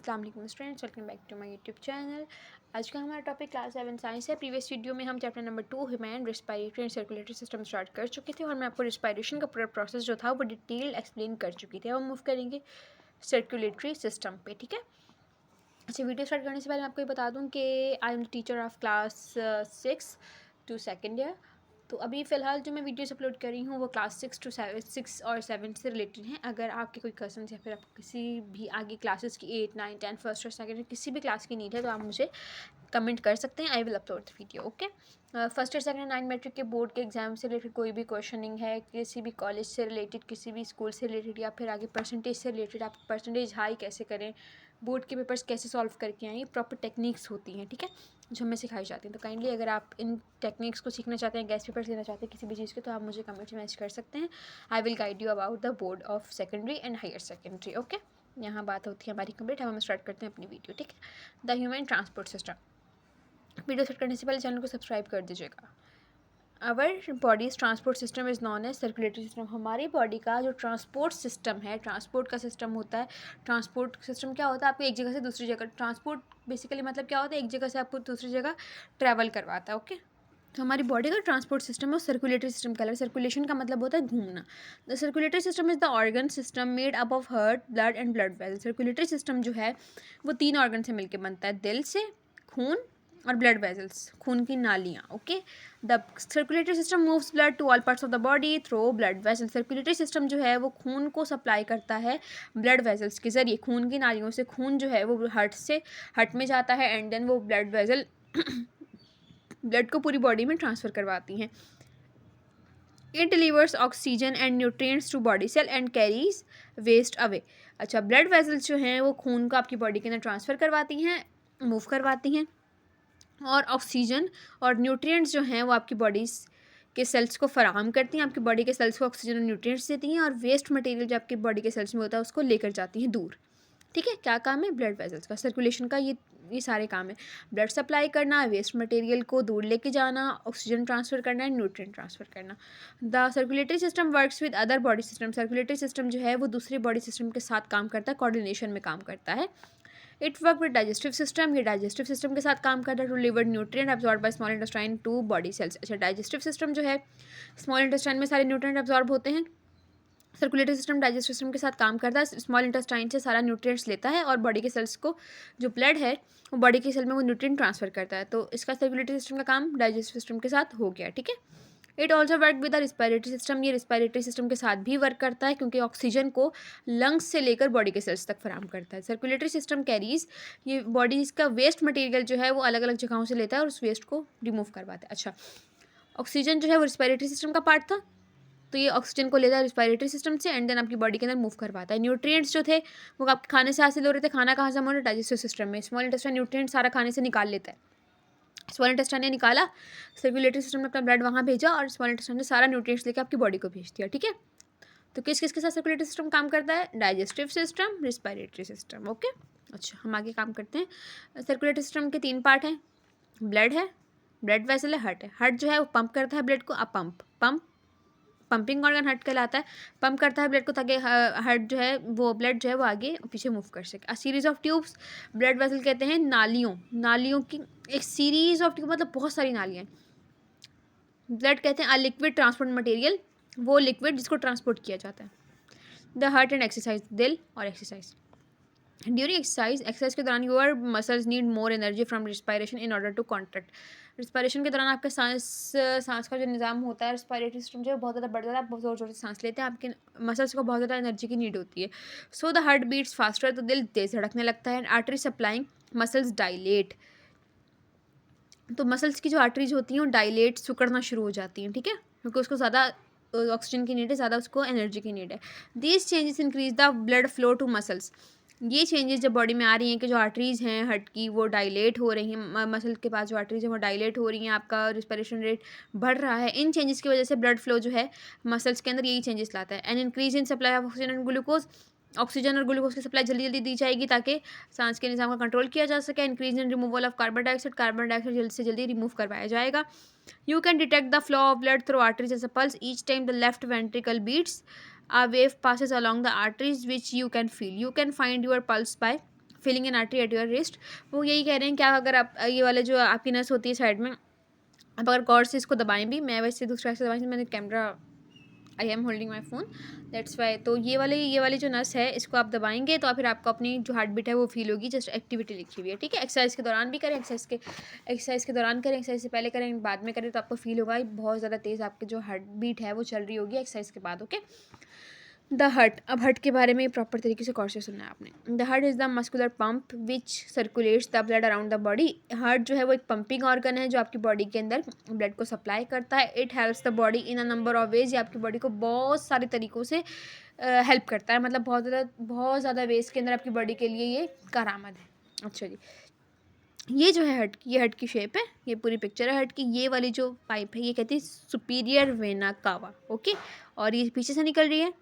अस्सलाम वालेकुम students, welcome back to my YouTube channel. आज का हमारा टॉपिक क्लास 7 साइंस है। प्रीवियस वीडियो में हम chapter number 2 human respiratory and circulatory system start कर चुके थे और मैं आपको रेस्पिरेशन का पूरा प्रोसेस जो था वो डिटेल एक्सप्लेन कर चुकी थी। अब हम मूव करेंगे सर्कुलेटरी सिस्टम पे, ठीक है। अच्छा, वीडियो स्टार्ट करने से पहले मैं आपको ये बता दूं कि I am teacher of class 6 to second year. तो अभी फ़िलहाल जो मैं वीडियोस अपलोड कर रही हूँ वो क्लास 6 और 7 से रिलेटेड हैं। अगर आपके कोई कज़न या फिर आपको किसी भी आगे क्लासेस की 8, 9, 10 फर्स्ट और सेकंड किसी भी क्लास की नीड है तो आप मुझे कमेंट कर सकते हैं। I will upload the video, okay. First और सेकंड 9 मैट्रिक के बोर्ड के एग्जाम से रिलेटेड कोई भी क्वेश्चनिंग है, किसी भी कॉलेज से रिलेटेड, किसी भी स्कूल से रिलेटेड या फिर आगे परसेंटेज से रिलेटेड, आप परसेंटेज हाई कैसे करें, बोर्ड के पेपर्स कैसे सॉल्व करके आएँ, ये प्रॉपर टेक्निक्स होती हैं, ठीक है, जो हमें सिखाई जाती हैं। तो काइंडली अगर आप इन टेक्निक्स को सीखना चाहते हैं, गेस्ट पेपर्स लेना चाहते हैं किसी भी चीज़ के, तो आप मुझे कमेंट में मैसेज कर सकते हैं। I will guide you about the board of secondary and higher secondary, okay. यहाँ बात होती है हमारी कंप्लीट। हम स्टार्ट करते हैं अपनी वीडियो, ठीक है। The human transport system. Video start करने से पहले चैनल को सब्सक्राइब कर दीजिएगा। Our body's transport system is known as circulatory system. हमारी बॉडी का जो ट्रांसपोर्ट सिस्टम है, ट्रांसपोर्ट का सिस्टम होता है। ट्रांसपोर्ट सिस्टम क्या होता है? आपको एक जगह से दूसरी जगह, ट्रांसपोर्ट बेसिकली मतलब क्या होता है? एक जगह से आपको दूसरी जगह ट्रैवल करवाता है, ओके। तो हमारी बॉडी का ट्रांसपोर्ट सिस्टम है, सर्कुलेटरी सिस्टम कहलाता है। सर्कुलेशन का मतलब होता है घूमना। The circulatory system is the organ system made up of heart, blood and blood vessel. Circulatory system जो है वो 3 ऑर्गन से मिलकर बनता है, दिल से, खून और ब्लड वेसल्स, खून की नालियाँ, okay. The circulatory system moves blood to all parts of the body through blood vessel. Circulatory system जो है वो खून को सप्लाई करता है ब्लड वेसल्स के ज़रिए। खून की नालियों से खून जो है वो हार्ट में जाता है एंड देन वो ब्लड वेसल ब्लड को पूरी बॉडी में ट्रांसफ़र करवाती हैं। It delivers oxygen and nutrients to body cell and carries waste away. अच्छा, ब्लड वेसल्स जो हैं वो खून को आपकी बॉडी के अंदर ट्रांसफ़र करवाती हैं, मूव करवाती हैं, और ऑक्सीजन और न्यूट्रिएंट्स जो हैं वो आपकी बॉडी के सेल्स को फराहम करती हैं, आपकी बॉडी के सेल्स को ऑक्सीजन और न्यूट्रिएंट्स देती हैं, और वेस्ट मटेरियल जो आपकी बॉडी के सेल्स में होता है उसको लेकर जाती हैं दूर, ठीक है। क्या काम है? ब्लड वेसल्स का, सर्कुलेशन का ये सारे काम है। ब्लड सप्लाई करना, वेस्ट मटेरियल को दूर लेके जाना, ऑक्सीजन ट्रांसफ़र करना, न्यूट्रिएंट ट्रांसफ़र करना। The circulatory system works with other body system. Circulatory system जो है वो दूसरे बॉडी सिस्टम के साथ काम करता है, कोऑर्डिनेशन में काम करता है। It work with digestive system. ये डाइजेस्टिव सिस्टम के साथ काम करता है to liver nutrient absorb by small intestine to body cells. अच्छा, डाइजेस्टिव सिस्टम जो है, स्मॉल इंटेस्टाइन में सारे न्यूट्रिएंट एब्जॉर्ब होते हैं। सर्कुलेटरी सिस्टम डाइजेस्टिव सिस्टम के साथ काम करता है, स्मॉल इंटेस्टाइन से सारा न्यूट्रिएंट्स लेता है और बॉडी के सेल्स को, जो ब्लड है वो बॉडी के सेल में वो न्यूट्रिएंट ट्रांसफ़र करता है। तो इसका सर्कुलेटरी सिस्टम का काम डाइजेस्टिव सिस्टम के साथ हो गया, ठीक है। It also work with the respiratory system. ये रिस्पायरेटरी सिस्टम के साथ भी वर्क करता है क्योंकि ऑक्सीजन को लंग्स से लेकर बॉडी के सेल्स तक फराहम करता है। सर्कुलेटरी सिस्टम कैरीज, ये बॉडी का वेस्ट मटेरियल जो है वो अलग अलग जगहों से लेता है और उस वेस्ट को रिमूव करवाता है। अच्छा, ऑक्सीजन जो है वो रिस्पायरेटरी सिस्टम का पार्ट था, तो ये ऑक्सीजन को लेता है रिस्पायरेटरी सिस्टम से एंड देन आपकी बॉडी के अंदर मूव करवाता है। न्यूट्रिएंट्स जो थे वो आपके खाने से हासिल हो रहे थे। खाना कहाँ से हम हो रहा है? डाइजेस्टिव सिस्टम में। स्मॉल इंटेस्टाइन न्यूट्रिएंट सारा खाने से निकाल लेता है। स्मॉल इंटेस्टाइन ने निकाला, सर्कुलेटरी सिस्टम ने अपना ब्लड वहाँ भेजा और स्मॉल इंटेस्टाइन ने सारा न्यूट्रिएंट्स लेकर आपकी बॉडी को भेज दिया, ठीक है। तो किस किस के साथ सर्कुलेटरी सिस्टम काम करता है? Digestive system, respiratory system, okay. अच्छा, हम आगे काम करते हैं। सर्कुलेटरी सिस्टम के 3 पार्ट हैं, ब्लड है, ब्लड वेसल है, हार्ट है। हार्ट जो है वो पंप करता है ब्लड को, अब पंपिंग ऑर्गन हार्ट कहलाता है। पंप करता है ब्लड को ताकि हार्ट जो है वो ब्लड जो है वो आगे पीछे मूव कर सके। A series of tubes, blood vessel कहते हैं नालियों की एक सीरीज ऑफ ट्यूब, मतलब बहुत सारी नालियाँ। ब्लड कहते हैं अ लिक्विड ट्रांसपोर्ट मटेरियल, वो लिक्विड जिसको ट्रांसपोर्ट किया जाता है। द हार्ट एंड एक्सरसाइज, दिल और एक्सरसाइज। ड्यूरिंग एक्सरसाइज के दौरान your muscles need more energy from respiration in order to contract. Respiration के दौरान आपका सांस का जो निज़ाम होता है, रिस्पायरेटरी सिस्टम जो है बहुत ज़्यादा बढ़ जाता है, आप बहुत ज़ोर ज़ोर से सांस लेते हैं, आपके मसल्स को बहुत ज़्यादा एनर्जी की नीड होती है। So the heart beats faster, तो दिल तेज धड़कने लगता है। आर्टरी सप्लाइंग मसल्स डायलेट, तो मसल्स की जो आर्टरीज होती हैं वो डायलेट, सिकुड़ना शुरू हो जाती हैं, ठीक है, क्योंकि उसको ज़्यादा ऑक्सीजन की नीड है, ज़्यादा उसको एनर्जी की नीड है। These changes increase the blood flow to muscles. ये चेंजेस जब बॉडी में आ रही हैं कि जो आर्टरीज़ हैं हार्ट की वो डायलेट हो रही हैं, मसल के पास जो आर्टरीज़ हैं वो डायलेट हो रही हैं, आपका रिस्पिरेशन रेट बढ़ रहा है। इन चेंजेस की वजह से ब्लड फ्लो जो है मसल्स के अंदर यही चेंजेस लाता है। And increase in supply of oxygen and glucose, oxygen और ग्लूकोज की सप्लाई जल्दी जल्दी दी जाएगी ताकि सांस के निज़ाम का कंट्रोल किया जा सके। Increase in removal of carbon dioxide जल्दी से जल्दी रिमूव करवाया जाएगा। You can detect the flow of blood through arteries as a pulse each time the left ventricle beats, a wave passes along the arteries which you can feel. You can find your pulse by feeling N artery at your wrist. वो यही कह रहे हैं क्या, अगर आप ये वाले जो आपकी नस होती है साइड में, आप अगर गौर से इसको दबाएं भी, मैं वैसे दूसरा से दबाई, मैंने camera, I am holding my phone, that's why. तो ये वाली जो नस है इसको आप दबाएंगे तो फिर आपको अपनी जो हार्ट बीट है वो फील होगी। जस्ट एक्टिविटी लिखी हुई है, ठीक है। एक्सरसाइज के दौरान भी करें, एक्सरसाइज के दौरान करें, एक्सरसाइज से पहले करें, बाद में करें, तो आपको फील होगा बहुत ज़्यादा तेज़ आपकी जो हार्ट बीट है वो चल रही होगी एक्सरसाइज के बाद, ओके। द हार्ट, अब हार्ट के बारे में प्रॉपर तरीके से कोर्स सुनना है आपने। The heart is the muscular pump which circulates the blood around the body. Heart जो है वो एक पंपिंग ऑर्गन है जो आपकी बॉडी के अंदर ब्लड को सप्लाई करता है। It helps the body in a number of ways. ये आपकी बॉडी को बहुत सारे तरीक़ों से हेल्प करता है, मतलब बहुत ज़्यादा वेज के अंदर आपकी बॉडी के लिए ये कारआमद है। अच्छा जी, ये जो है हार्ट, ये हार्ट की शेप है, ये पूरी पिक्चर है हार्ट की। ये वाली जो पाइप है ये कहती है सुपीरियर वेना कावा, ओके। और ये पीछे से निकल रही है,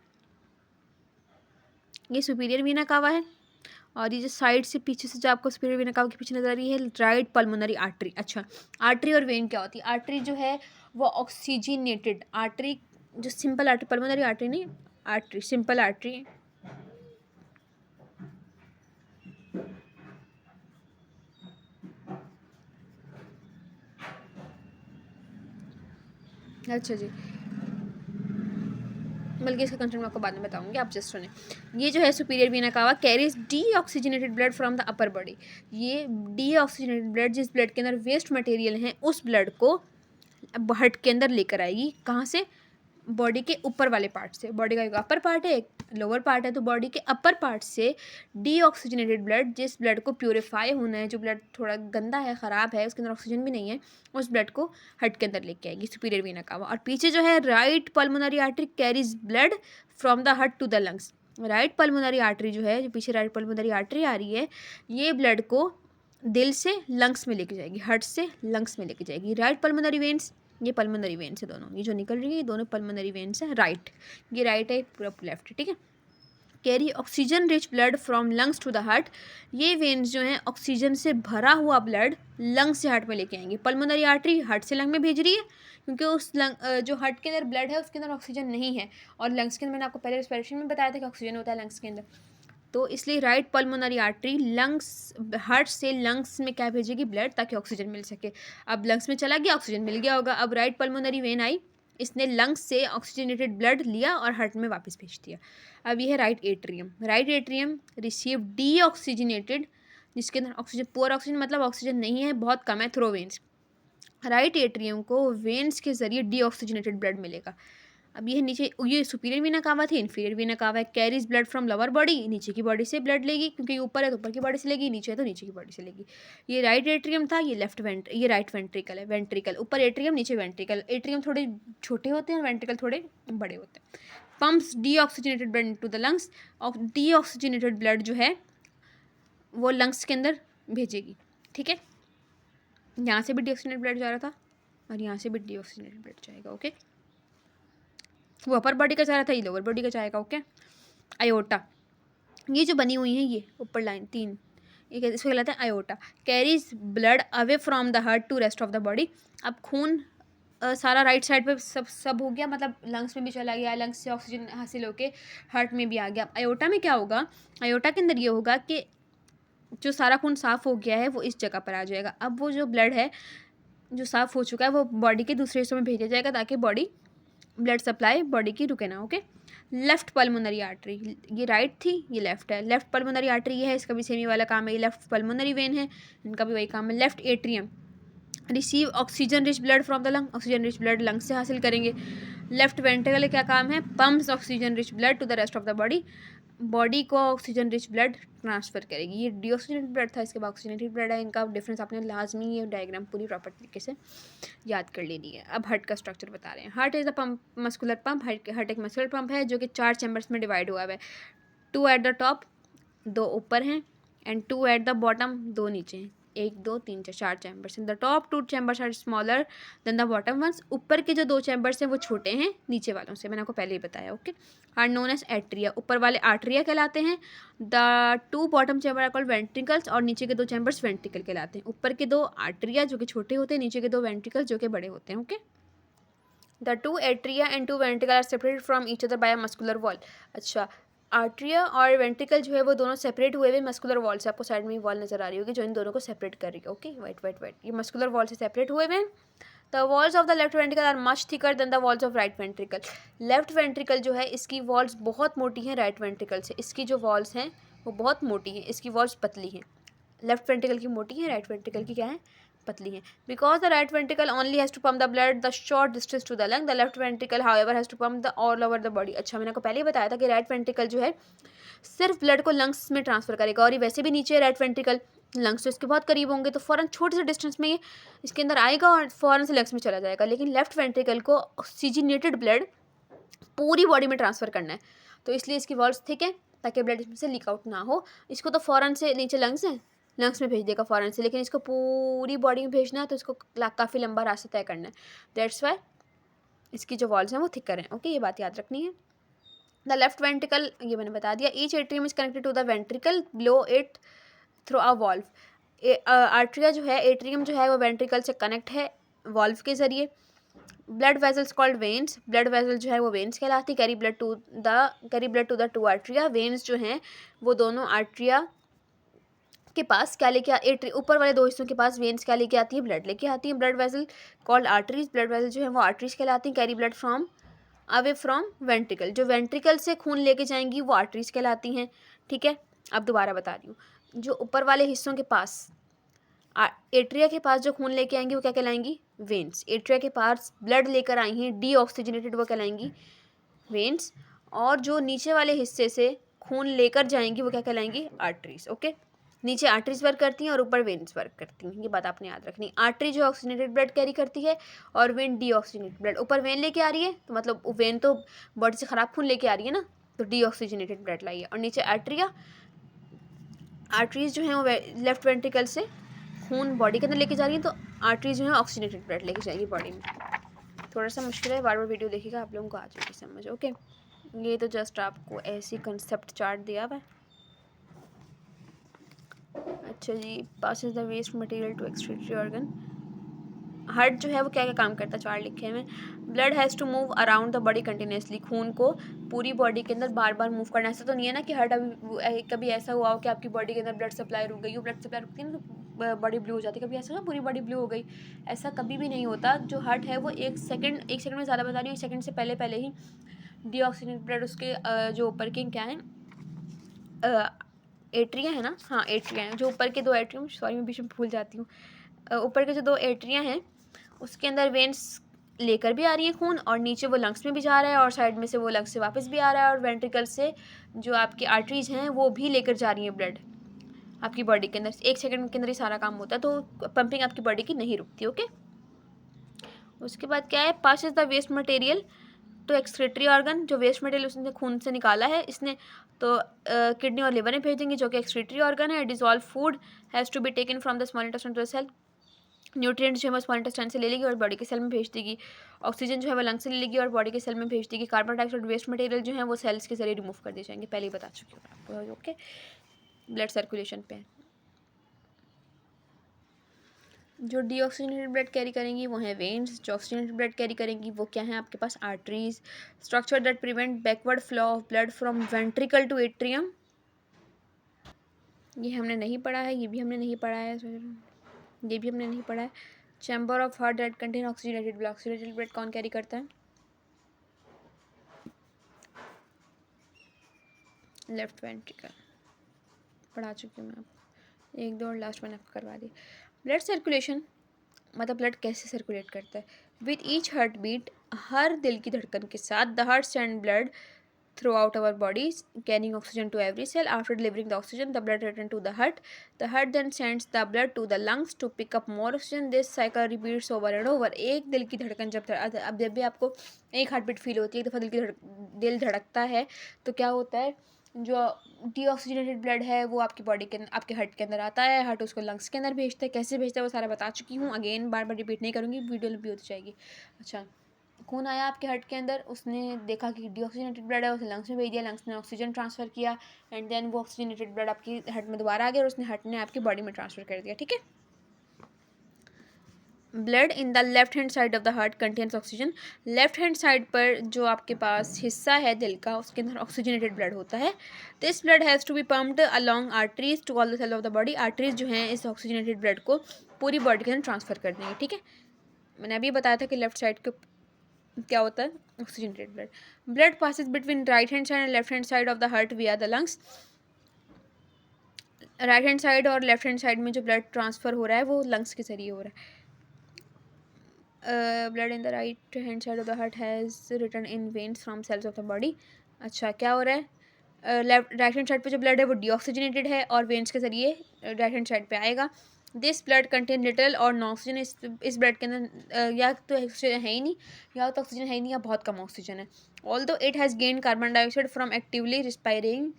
ये सुपीरियर वीना कावा है। और ये जो साइड से पीछे से जो आपको सुपीरियर वीना कावा के पीछे नजर आ रही है, राइट पल्मोनरी आर्टरी। अच्छा, आर्टरी और वेन क्या होती है? आर्टरी जो है वो ऑक्सीजनेटेड आर्टरी, जो सिंपल आर्टरी, पल्मोनरी आर्टरी नहीं, आर्टरी सिंपल आर्टरी। अच्छा जी, बल्कि इसका कंसेप्ट मैं आपको बाद में बताऊंगी, आप जस्ट सुने। ये जो है सुपीरियर वीना कावा carries deoxygenated blood from the upper body. ये डीऑक्सीजनेटेड ब्लड, जिस ब्लड के अंदर वेस्ट मटेरियल है, उस ब्लड को हार्ट के अंदर लेकर आएगी। कहाँ से? बॉडी के ऊपर वाले पार्ट से। बॉडी का एक अपर पार्ट है, एक लोअर पार्ट है, तो बॉडी के अपर पार्ट से डीऑक्सीजनेटेड ब्लड, जिस ब्लड को प्योरीफाई होना है, जो ब्लड थोड़ा गंदा है, ख़राब है, उसके अंदर ऑक्सीजन भी नहीं है, उस ब्लड को हार्ट के अंदर लेके आएगी, सुपीरियर वीना कावा। और पीछे जो है right pulmonary artery carries blood from the heart to the lungs. Right pulmonary artery जो है, जो पीछे राइट पल्मोनरी आर्टरी आ रही है, ये ब्लड को दिल से लंग्स में लेके जाएगी, हार्ट से लंग्स में लेके जाएगी। राइट पल्मोनरी वेन्स, ये पल्मोनरी वेन्स है दोनों, ये जो निकल रही है ये दोनों पल्मोनरी वेन्स है। राइट, ये राइट है, पूरा लेफ्ट है, ठीक है। Carry oxygen rich blood from lungs to the heart. ये वेन्स जो हैं ऑक्सीजन से भरा हुआ ब्लड लंग्स से हार्ट में लेके आएंगे। पल्मोनरी आर्टरी हार्ट से लंग में भेज रही है, क्योंकि उस जो हार्ट के अंदर ब्लड है उसके अंदर ऑक्सीजन नहीं है, और लंग्स के अंदर मैंने आपको पहले रेस्पिरेशन में बताया था कि ऑक्सीजन होता है लंग्स के अंदर। तो इसलिए right pulmonary artery lungs, heart से लंग्स में क्या भेजेगी? ब्लड, ताकि ऑक्सीजन मिल सके। अब लंग्स में चला गया, ऑक्सीजन मिल गया होगा। अब राइट पल्मोनरी वेन आई, इसने लंग्स से ऑक्सीजनेटेड ब्लड लिया और हार्ट में वापस भेज दिया। अब ये है right atrium. Right atrium receive deoxygenated, जिसके अंदर ऑक्सीजन, पुअर ऑक्सीजन मतलब ऑक्सीजन नहीं है, बहुत कम है, थ्रो वेन्स। राइट एट्रियम को वेन्स के जरिए डीऑक्सीजनेटेड ब्लड मिलेगा। अब ये नीचे, ये सुपीरियर वीना कावा थी, इन्फीरियर वीना कावा है। Carries blood from lower body, नीचे की बॉडी से ब्लड लेगी, क्योंकि ये ऊपर है तो ऊपर की बॉडी से लेगी, नीचे है तो नीचे की बॉडी से लेगी। ये राइट एट्रियम था, ये ये राइट वेंट्रिकल है। वेंट्रिकल, ऊपर एट्रियम, नीचे वेंट्रिकल। एट्रियम थोड़े छोटे होते हैं, वेंट्रिकल थोड़े बड़े होते हैं। Pumps deoxygenated blood to the lungs. और डीऑक्सीजनेटेड ब्लड जो है वो लंग्स के अंदर भेजेगी, ठीक है। यहाँ से भी डीऑक्सीजनेटेड ब्लड जा रहा था और यहाँ से भी डीऑक्सीजनेटेड ब्लड जाएगा, ओके। वो अपर बॉडी का जा रहा था, ये लोअर बॉडी का जाएगा, ओके। आयोटा, ये जो बनी हुई है ये ऊपर लाइन 3, ये इसको कहलाता है aorta. Carries blood away from the heart to rest of the body. अब खून सारा राइट साइड पे सब हो गया, मतलब लंग्स में भी चला गया, लंग्स से ऑक्सीजन हासिल होके हार्ट में भी आ गया। आयोटा में क्या होगा? आयोटा के अंदर ये होगा कि जो सारा खून साफ़ हो गया है वो इस जगह पर आ जाएगा। अब वो जो ब्लड है जो साफ़ हो चुका है वो बॉडी के दूसरे हिस्सों में भेजा जाएगा, ताकि बॉडी ब्लड सप्लाई बॉडी की रुके ना, ओके। लेफ्ट पल्मोनरी आर्टरी, ये राइट थी, ये लेफ्ट है। लेफ्ट पल्मोनरी आर्टरी ये है, इसका भी सेम ही वाला काम है। ये लेफ्ट पल्मोनरी वेन है, इनका भी वही काम है। Left atrium receive oxygen rich blood from the lung, oxygen rich blood lung से हासिल करेंगे। लेफ्ट वेंट्रिकल क्या काम है? Pumps oxygen rich blood to the rest of the body, body को ऑक्सीजन रिच ब्लड ट्रांसफ़र करेगी। ये डीऑक्सीजनेटेड ब्लड था, इसके बाद ऑक्सीजनेटेड ब्लड है। इनका डिफरेंस आपने लाजमी ये डायग्राम पूरी प्रॉपर तरीके से याद कर लेनी है। अब हार्ट का स्ट्रक्चर बता रहे हैं। Heart is a pump, muscular pump. Heart एक मस्कुलर पंप है जो कि 4 चैम्बर्स में डिवाइड हुआ है। 2 एट द टॉप, 2 ऊपर हैं, एंड 2 एट द बॉटम, 2 नीचे हैं। 1 2 3 4 chambers in the top 2 chambers are smaller than the bottom ones. ऊपर के जो 2 चैम्बर्स हैं वो छोटे हैं नीचे वालों से, मैंने आपको पहले ही बताया, okay. Are known as atria, ऊपर वाले आर्ट्रिया कहलाते हैं। The 2 bottom chamber are called ventricles, और नीचे के 2 चैम्बर्स वेंट्रिकल कहलाते हैं। ऊपर के 2 आर्ट्रिया जो कि छोटे होते हैं, नीचे के 2 वेंट्रिकल्स जो कि बड़े होते हैं, okay. The 2 atria and 2 ventricle are separated from each other by a muscular wall. अच्छा, आर्ट्रिया और वेंट्रिकल जो है वो दोनों सेपरेट हुए हुए मस्कुलर वॉल से, आपको साइड में वॉल नजर आ रही होगी जो इन दोनों को सेपरेट कर रही है। ओके, वाइट ये मस्कुलर वॉल से सेपरेट हुए हुए हैं। The walls of the left ventricle are much thicker than the walls of right ventricle. Left ventricle जो है इसकी वॉल्स बहुत मोटी हैं राइट वेंट्रिकल से, इसकी जो वॉल्स हैं वो बहुत मोटी हैं, इसकी वॉल्स पतली हैं। लेफ्ट वेंट्रिकल की मोटी है, राइट वेंट्रिकल की क्या है, पतली है। Because the right ventricle only has to pump the blood the short distance to the lung, the left ventricle however has to pump the all over the body. अच्छा, मैंने आपको पहले ही बताया था कि राइट वेंट्रिकल जो है सिर्फ ब्लड को लंग्स में ट्रांसफर करेगा, और ये वैसे भी नीचे है राइट वेंट्रिकल, लंग्स तो इसके बहुत करीब होंगे, तो फ़ौरन छोटे से डिस्टेंस में ये इसके अंदर आएगा और फ़ौरन से लंग्स में चला जाएगा। लेकिन लेफ्ट वेंट्रिकल को ऑक्सीजनेटेड ब्लड पूरी बॉडी में ट्रांसफ़र करना है, तो इसलिए इसकी वॉल्स थिक है ताकि ब्लड इसमें से लीक आउट ना हो। इसको तो फ़ौरन से नीचे लंग्स है, लंग्स में भेज देगा फ़ौरन से, लेकिन इसको पूरी बॉडी में भेजना है तो इसको काफ़ी लंबा रास्ता तय करना है। दैट्स वाई इसकी जो वॉल्स हैं वो थिकर हैं। ओके, ये बात याद रखनी है। द लेफ्ट वेंट्रिकल, ये मैंने बता दिया। Each atrium is connected to the ventricle below it through a valve. Atria जो है, एट्रियम जो है वो वेंट्रिकल से कनेक्ट है वॉल्व के ज़रिए। Blood vessels called veins, blood vessel जो है वो वेन्स कहलाती, carry blood to the two atria. Veins जो हैं वो दोनों आर्ट्रिया के पास क्या लेके ऊपर वाले दो हिस्सों के पास वेन्स क्या लेके आती है, ब्लड लेके आती है। Blood vessel called arteries, blood vessel जो है वो आर्टरीज कहलाती हैं। Carry blood from away from ventricle, जो वेंट्रिकल से खून लेके जाएंगी वो आर्टरीज कहलाती हैं। ठीक है, अब दोबारा बता रही हूँ, जो ऊपर वाले हिस्सों के पास एट्रिया के पास जो खून लेके आएंगी वो क्या कहलाएंगी, वेन्स। एट्रिया के पास ब्लड लेकर आई हैं डी ऑक्सीजनेटेड, वो कहलाएंगी वेन्स। और जो नीचे वाले हिस्से से खून लेकर जाएंगी वो क्या कहलाएंगी, आर्टरीज। ओके, नीचे आर्टरीज वर्क करती हैं और ऊपर वेन्स वर्क करती हैं, ये बात आपने याद रखनी। आर्टरी जो ऑक्सीजनेटेड ब्लड कैरी करती है और वेन डी ऑक्सीजनेटेड ब्लड। ऊपर वेन लेके आ रही है तो मतलब वेन तो बॉडी से ख़राब खून लेके आ रही है ना, तो डी ऑक्सीजनेटेड ब्लड लाई है। और नीचे आर्टरिया, आर्टरीज जो हैं वो लेफ्ट वेंट्रिकल से खून बॉडी के अंदर लेके जा रही है, तो आर्टरीज जो है ऑक्सीजनेटेड ब्लड लेके जाएगी बॉडी में। थोड़ा सा मुश्किल है, बार बार वीडियो देखिएगा, आप लोगों को आ जाएगी समझ। ओके, ये तो जस्ट आपको ऐसी कंसेप्ट चार्ट दिया हुआ है। अच्छा जी, passes the waste material to excretory organ. Heart जो है वो क्या क्या काम करता है, चार्ट लिखे हुए। Blood has to move around the body continuously, खून को पूरी बॉडी के अंदर बार बार मूव करना। ऐसा तो नहीं है ना कि हार्ट अभी कभी ऐसा हुआ हो कि आपकी बॉडी के अंदर ब्लड सप्लाई रुक गई हो, ब्लड सप्लाई रुकती है ना तो बॉडी ब्लू हो जाती है, कभी ऐसा ना पूरी बॉडी ब्लू हो गई, ऐसा कभी भी नहीं होता। जो हार्ट है वो एक सेकंड में ज़्यादा बता रही हूँ, 1 सेकंड से पहले ही डीऑक्सीजनेटेड ब्लड उसके जो ऊपर के क्या है एट्रिया है ना, हाँ एट्रिया है, जो ऊपर के दो एट्रियम, सॉरी मैं बीच में भूल जाती हूँ, ऊपर के जो 2 एट्रिया हैं उसके अंदर वेन्स लेकर भी आ रही है खून, और नीचे वो लंग्स में भी जा रहा है, और साइड में से वो लंग्स से वापस भी आ रहा है, और वेंट्रिकल से जो आपकी आर्टरीज हैं वो भी लेकर जा रही हैं ब्लड आपकी बॉडी के अंदर। 1 सेकंड के अंदर ही सारा काम होता है, तो पंपिंग आपकी बॉडी की नहीं रुकती। ओके, उसके बाद क्या है, पासेस द वेस्ट मटेरियल तो एक्सक्रीटरी ऑर्गन, जो वेस्ट मटेरियल उसने खून से निकाला है इसने तो किडनी और लिवर में भेज देंगे, जो कि एक्सक्रीटरी ऑर्गन है। Dissolve food has to be taken from the small intestine to the cell, nutrients जो है वो स्मॉल इंटेस्टाइन से ले लेगी और बॉडी के सेल में भेज देगी। ऑक्सीजन जो है वो लंग से ले लेगी और बॉडी के सेल में भेज देगी। कार्बन डाइऑक्साइड वेस्ट मटेरियल जो है वो सेल्स के जरिए रिमूव कर दिए जाएंगे, पहले ही बता चुकी हूँ आपको। ओके, ब्लड सर्कुलेशन पे जो डीऑक्सीजनेटेड ब्लड कैरी करेंगी वो है वेन्स, जो ऑक्सीजनेटेड ब्लड कैरी करेंगी वो क्या है आपके पास, arteries. Structure that prevent backward flow of blood from ventricle to atrium, ये हमने नहीं पढ़ा है, ये भी हमने नहीं पढ़ा है, ये भी हमने नहीं पढ़ा है। Chamber of heart that contain oxygenated blood, oxygenated blood कौन कैरी करता है, लेफ्ट वेंट्रिकल, पढ़ा चुकी हूँ मैं आपको, 1 2 और लास्ट मैंने आपको करवा दी। ब्लड सर्कुलेशन मतलब ब्लड कैसे सर्कुलेट करता है, विद ईच हार्ट बीट, हर दिल की धड़कन के साथ, the heart send blood throughout our bodies carrying oxygen to every cell, after delivering the oxygen the blood return to the heart then sends the blood to the lungs to pick up more oxygen, this cycle repeats over and over. एक दिल की धड़कन अब जब भी आपको एक heart beat feel होती है, एक दफ़ा दिल धड़कता है तो क्या होता है, जो डीऑक्सीजनेटेड ब्लड है वो आपकी बॉडी के आपके हार्ट के अंदर आता है, हार्ट उसको लंग्स के अंदर भेजता है। कैसे भेजता है वो सारा बता चुकी हूँ, अगेन बार बार रिपीट नहीं करूँगी, वीडियो लंबी होती जाएगी। अच्छा, खून आया आपके हार्ट के अंदर, उसने देखा कि डीऑक्सीजनेटेड ब्लड है, उसने लंग्स में भेज दिया, लंग्स ने ऑक्सीजन ट्रांसफ़र किया, एंड देन वो ऑक्सीजनेटेड ब्लड आपकी हार्ट में दोबारा आ गया और उसने हार्ट ने आपकी बॉडी में ट्रांसफ़र कर दिया। ठीक है, blood in the left hand side of the heart contains oxygen. Left hand side पर जो आपके पास हिस्सा है दिल का, उसके अंदर ऑक्सीजनेटेड ब्लड होता है। This blood has to be pumped along arteries to all the cell of the body. Arteries जो हैं इस ऑक्सीजनेटेड ब्लड को पूरी बॉडी के अंदर ट्रांसफ़र कर देंगे, ठीक है। मैंने अभी बताया था कि लेफ्ट साइड के क्या होता है, oxygenated blood. Blood passes between right hand side and left hand side of the heart विया the lungs. Right hand side और लेफ्ट हैंड साइड में जो ब्लड ट्रांसफ़र हो रहा है वो लंग्स के जरिए हो रहा है। Blood in the right hand side of the heart has return in veins from cells of the body. अच्छा, क्या हो रहा है, लेफ्ट राइट हैंड साइड पे जो ब्लड है वो डीऑक्सीजनेटेड है और वेन्स के जरिए राइट हैंड साइड पे आएगा। दिस ब्लड कंटेन लिटल और नो ऑक्सीजन। इस ब्लड के अंदर या तो ऑक्सीजन है ही नहीं, या तो ऑक्सीजन है ही नहीं, या बहुत कम ऑक्सीजन है। Although it has gain carbon dioxide from actively respiring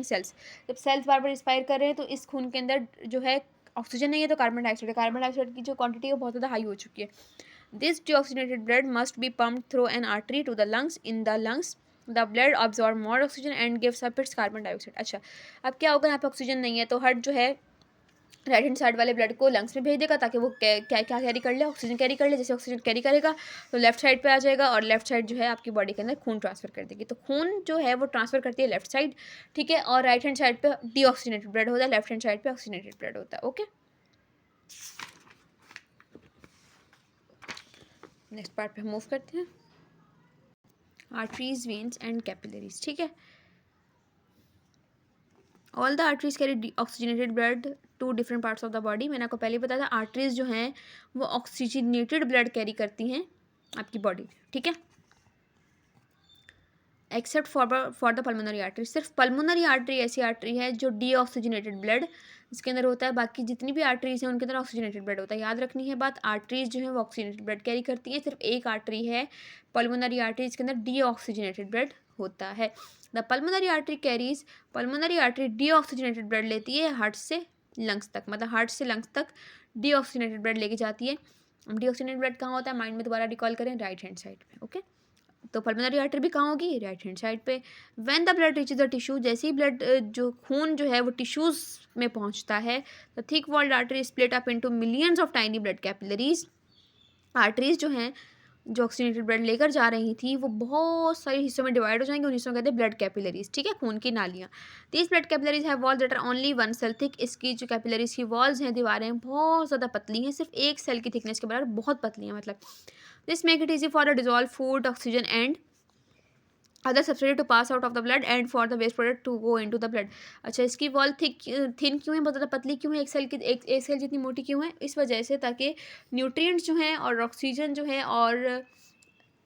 cells. जब सेल्स बार बार रिस्पायर कर रहे हैं तो इस खून के अंदर जो है ऑक्सीजन नहीं है तो कार्बन डाइऑक्साइड है। कार्बन डाइऑक्साइड की जो क्वांटिटी है वो बहुत ज़्यादा हाई हो चुकी है। This deoxygenated blood must be pumped through an artery to the lungs. In the lungs the blood absorb more oxygen and gives up its carbon dioxide. अच्छा, अब क्या होगा, यहाँ पे ऑक्सीजन नहीं है तो हार्ट जो है राइट हैंड साइड वाले ब्लड को लंग्स में भेज देगा ताकि वो क्या क्या कैरी कर ले, ऑक्सीजन कैरी कर ले। जैसे ऑक्सीजन कैरी करेगा तो लेफ्ट साइड पे आ जाएगा और लेफ्ट साइड जो है आपकी बॉडी के अंदर खून ट्रांसफर कर देगी। तो खून जो है वो ट्रांसफर करती है लेफ्ट साइड, ठीक है, और राइट हैंड साइड पे डीऑक्सीजनेटेड ब्लड होता है, लेफ्ट हैंड साइड पे ऑक्सीजनेटेड ब्लड होता है। ओके, नेक्स्ट पार्ट पे मूव करते हैं, आर्टरीज, वेन्स एंड कैपिलरीज, ठीक है। All the arteries carry oxygenated blood to different parts of the body. मैंने आपको पहले बताया था आर्टरीज जो हैं वो ऑक्सीजनेटेड ब्लड कैरी करती हैं आपकी बॉडी, ठीक है, except for the pulmonary artery. सिर्फ पल्मोनरी आर्टरी ऐसी आर्टरी है जो डीऑक्सीजनेटेड ब्लड इसके अंदर होता है, बाकी जितनी भी आर्टरीज हैं उनके अंदर ऑक्सीजनेटेड ब्लड होता है। याद रखनी है बात, आर्टरीज जो है वो ऑक्सीजनेटेड ब्लड कैरी करती हैं। सिर्फ एक आर्टरी है पल्मोनरी आर्टरी, इसके अंदर डीऑक्सीजनेटेड ब्लड होता है। The pulmonary artery carries, pulmonary artery deoxygenated blood लेती है हार्ट से लंग्स तक, मतलब हार्ट से लंग्स तक डीऑक्सीजनेटेड ब्लड लेके जाती है। डीऑक्सीजनेटेड ब्लड कहाँ होता है, माइंड में दोबारा रिकॉल करें, राइट हैंड साइड पे, ओके। तो पल्मोनरी आर्टरी भी कहाँ होगी, राइट हैंड साइड पे। When the blood reaches the tissue, जैसे ही ब्लड जो खून जो है वो टिश्यूज़ में पहुँचता है, the thick walled artery split up into millions of tiny blood capillaries. Arteries जो हैं जो ऑक्सीजनेटेड ब्लड लेकर जा रही थी वो बहुत सारे हिस्सों में डिवाइड हो जाएंगे, उन हिस्सों में कहते हैं ब्लड कैपिलरीज, ठीक है, खून की नालियाँ। These blood capillaries have walls that are only 1 cell thick. इसकी जो कैपिलरीज की वॉल्स हैं, दीवारें बहुत ज़्यादा पतली हैं, सिर्फ एक सेल की थिकनेस के बराबर, बहुत पतली हैं मतलब। This make it easy for the dissolve food, oxygen and other substance to pass out of the blood and for the waste product to go into the blood. अच्छा, इसकी वॉल थिन क्यों है, बहुत ज़्यादा पतली क्यों है, एक सेल जितनी मोटी क्यों है, इस वजह से ताकि न्यूट्रिएंट्स जो हैं और ऑक्सीजन जो है और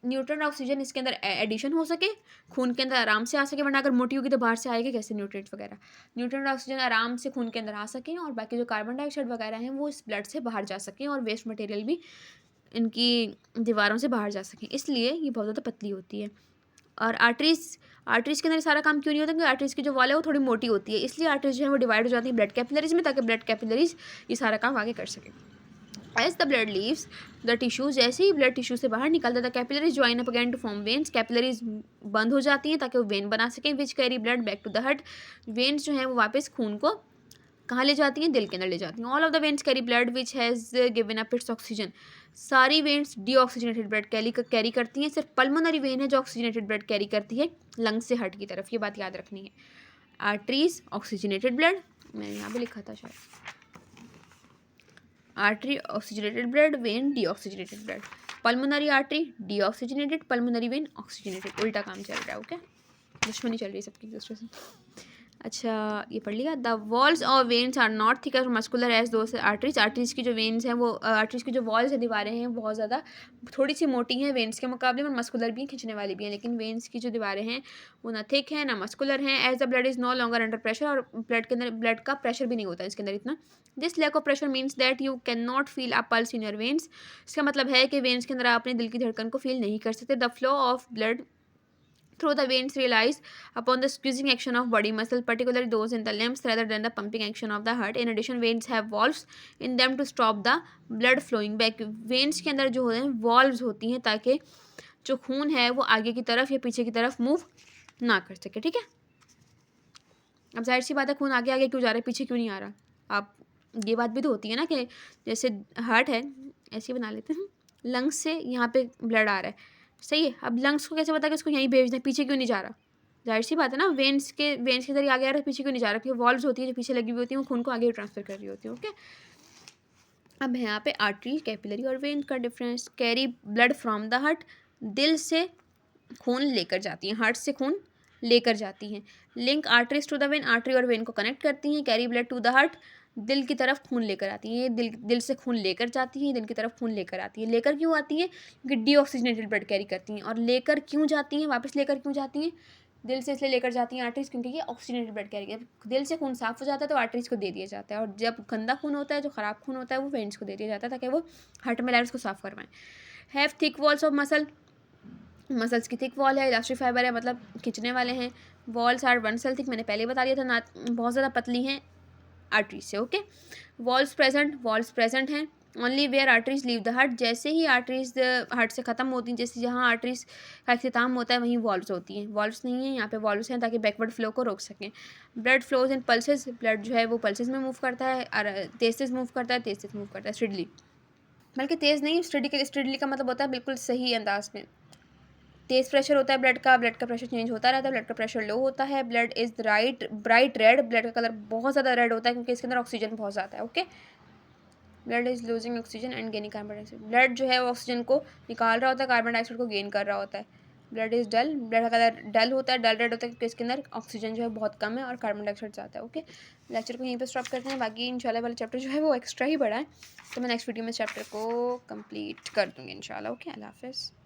न्यूट्रिएंट ऑक्सीजन इसके अंदर एडिशन हो सके, खून के अंदर आराम से आ सके, वरना अगर मोटी होगी तो बाहर से आएगा कैसे न्यूट्रिएंट्स वगैरह। न्यूट्रिएंट ऑक्सीजन आराम से खून के अंदर आ सकें और बाकी जो कार्बन डाइऑक्साइड वगैरह हैं वो इस ब्लड से बाहर जा सकें और वेस्ट मटेरियल भी इनकी दीवारों से बाहर जा सकें, इसलिए ये बहुत ज़्यादा पतली होती है। और आर्टरीज के अंदर सारा काम क्यों नहीं होता, क्योंकि आर्टरीज की जो वॉल है वो थोड़ी मोटी होती है, इसलिए आर्टरीज जो है वो डिवाइड हो जाती है ब्लड कैपिलरीज में, ताकि ब्लड कैपिलरीज ये सारा काम आगे कर सकें। As the blood leaves the tissues, जैसे ही ब्लड टिश्यू से बाहर निकलता है, the capillaries join up again to form veins. Capillaries बंद हो जाती हैं ताकि वो वेन बना सकें, which carry blood back to the heart. Veins जो हैं वो वापस खून को कहाँ ले जाती हैं, दिल के अंदर ले जाती हैं। All of the veins carry blood which has given up it's oxygen. सारी वेन्स डीऑक्सीजनेटेड ब्लड कैरी करती हैं, सिर्फ पल्मोनरी वेन है जो ऑक्सीजनेटेड ब्लड कैरी करती है लंग से हार्ट की तरफ, ये बात याद रखनी है। आर्टरीज ऑक्सीजनेटेड ब्लड, मैंने यहाँ पे लिखा था शायद, artery oxygenated blood, when deoxygenated blood. Pulmonary artery deoxygenated, pulmonary vein oxygenated, उल्टा काम चल रहा है, ओके, दुश्मनी चल रही है सबकी एक दूसरे से। अच्छा, ये पढ़ लिया। द वॉल्स और वेन्स आर नॉट थिक और मस्कुलर एज दोस आर्टरीज। आर्टरीज की जो वेन्स हैं वो आर्टरीज की जो वॉल्स हैं, दीवारें हैं, बहुत ज़्यादा थोड़ी सी मोटी हैं वेन्स के मुकाबले में, मस्कुलर भी खींचने वाली भी हैं, लेकिन वेन्स की जो दीवारें हैं वो ना थिक हैं ना मस्कुलर हैं। As the blood is no longer under pressure, और ब्लड के अंदर ब्लड का प्रेशर भी नहीं होता इसके अंदर इतना। This lack of pressure means that you can not feel a pulse in your veins. इसका मतलब है कि वेन्स के अंदर आप अपने दिल की धड़कन को फील नहीं कर सकते। The flow of blood through the veins relies upon the squeezing action of body muscle, particularly those in the limbs, rather than the pumping action of the heart. In addition, veins have valves in them to stop the blood flowing back. veins के अंदर जो होते हैं valves होती हैं ताकि जो खून है वो आगे की तरफ या पीछे की तरफ मूव ना कर सके, ठीक है। अब जाहिर सी बात है, खून आगे आगे क्यों जा रहा है, पीछे क्यों नहीं आ रहा, आप ये बात भी तो होती है ना कि जैसे हार्ट है, ऐसे ही बना लेते हैं, लंग्स से यहाँ पे ब्लड आ रहा है, सही है। अब लंग्स को कैसे पता कि इसको यहीं भेजना है, पीछे क्यों नहीं जा रहा? जाहिर सी बात है ना, वेन्स के जरिए आगे आ रहा है, पीछे क्यों नहीं जा रहा? क्योंकि वॉल्व्स होती है जो पीछे लगी हुई होती है, वो खून को आगे ट्रांसफर कर रही होती है। ओके, अब यहाँ पे आर्टरी, कैपिलरी और वेन का difference. Carry blood from the heart, दिल से खून लेकर जाती हैं, हार्ट से खून लेकर जाती हैं। Link arteries to the vein, artery और वेन को कनेक्ट करती हैं। Carry blood to the heart, दिल की तरफ खून लेकर आती हैं। दिल से खून लेकर जाती हैं, दिल की तरफ खून लेकर आती है। लेकर क्यों आती हैं? क्योंकि डीऑक्सीजनेटेड ब्लड कैरी करती हैं। और लेकर क्यों जाती हैं, वापस लेकर क्यों जाती हैं? दिल से इसलिए लेकर जाती हैं आर्टरीज, क्योंकि ये ऑक्सीजनेटेड ब्लड कैरी करती है। दिल से खून साफ हो जाता है तो आर्टरीज को दे दिया जाता है, और जब गंदा खून होता है, जो ख़राब खून होता है, वो वेन्स को दे दिया जाता है ताकि वो हार्ट में लाइव उसको साफ करवाएं। Have thick walls of muscle, muscles की थिक वॉल है, इलास्टिक फाइबर है, मतलब खिंचने वाले हैं। Walls are one cell thick, मैंने पहले बता दिया था ना, बहुत ज़्यादा पतली हैं आर्टरीज से। ओके, वॉल्स प्रेजेंट हैं only where arteries leave the heart, जैसे ही आर्टरीज हार्ट से ख़त्म होती हैं, जैसे जहाँ आर्टरीज का अख्तिताम होता है वहीं वॉल्व्स होती हैं। वॉल्व्स नहीं है यहाँ पे, वॉल्व्स हैं ताकि बैकवर्ड फ्लो को रोक सकें। Blood flows in pulses, blood जो है वो पल्सेस में मूव करता है, तेज मूव करता है, स्टडली, बल्कि तेज़ नहीं, स्टडली का मतलब होता है बिल्कुल सही अंदाज में। तेज़ प्रेशर होता है ब्लड का प्रेशर चेंज होता रहता है, ब्लड का प्रेशर लो होता है। Blood is bright red, blood का कलर बहुत ज़्यादा रेड होता है क्योंकि इसके अंदर ऑक्सीजन बहुत ज़्यादा है। Okay, blood is losing oxygen and gaining carbon dioxide, blood जो है वो ऑक्सीजन को निकाल रहा होता है, कार्बन डाइऑक्साइड को गेन कर रहा होता है। ब्लड इज़ डल, ब्लड का कलर डल होता है, डल रेड होता है क्योंकि इसके अंदर ऑक्सीजन जो है बहुत कम है और कार्बन डाइऑक्साइड ज़्यादा है। ओके, लेक्चर को यहीं पर स्टॉप करते हैं, बाकी इंशाल्लाह वाला चैप्टर जो है वो एक्स्ट्रा ही बड़ा है, तो मैं नेक्स्ट वीडियो में चैप्टर को कंप्लीट कर दूँगी इंशाल्लाह। ओके, अल्लाह हाफ़िज़।